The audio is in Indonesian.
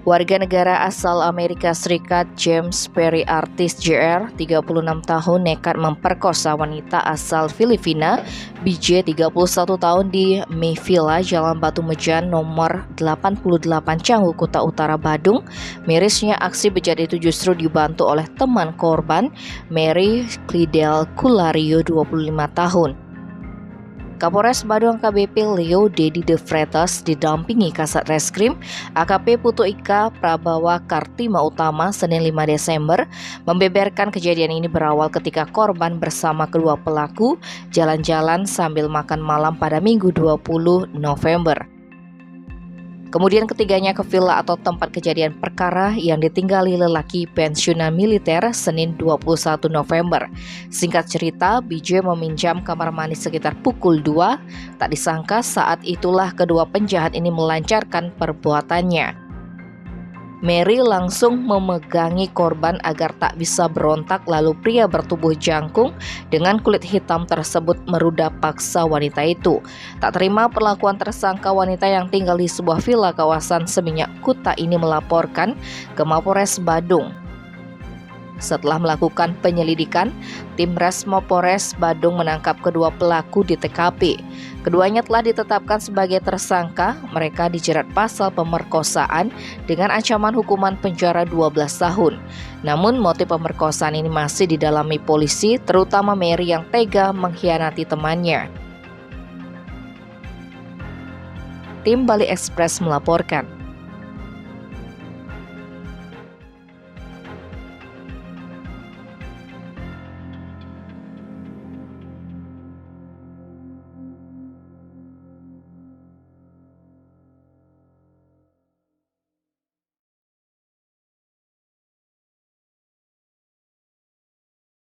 Warga negara asal Amerika Serikat James Perry Artis Jr., 36 tahun nekat memperkosa wanita asal Filipina BJ 31 tahun di Mayville, Jalan Batu Mejan nomor 88 Canggu, Kuta Utara, Badung. Mirisnya aksi bejat itu justru dibantu oleh teman korban, Mary Clidell Culario 25 tahun. Kapolres Badung AKBP Leo Dedi De Freitas didampingi Kasat Reskrim AKP Putu Ika Prabawa Kartima Utama Senin 5 Desember membeberkan kejadian ini berawal ketika korban bersama kedua pelaku jalan-jalan sambil makan malam pada Minggu 20 November. Kemudian ketiganya ke villa atau tempat kejadian perkara yang ditinggali lelaki pensiunan militer Senin 21 November. Singkat cerita, BJ meminjam kamar mandi sekitar pukul 2. Tak disangka saat itulah kedua penjahat ini melancarkan perbuatannya. Mary langsung memegangi korban agar tak bisa berontak, lalu pria bertubuh jangkung dengan kulit hitam tersebut merudah paksa wanita itu. Tak terima perlakuan tersangka, wanita yang tinggal di sebuah villa kawasan Seminyak Kuta ini melaporkan ke Mapores Badung. Setelah melakukan penyelidikan, tim Resmo Polres Badung menangkap kedua pelaku di TKP. Keduanya telah ditetapkan sebagai tersangka. Mereka dijerat pasal pemerkosaan dengan ancaman hukuman penjara 12 tahun. Namun motif pemerkosaan ini masih didalami polisi, terutama Mary yang tega mengkhianati temannya. Tim Bali Express melaporkan.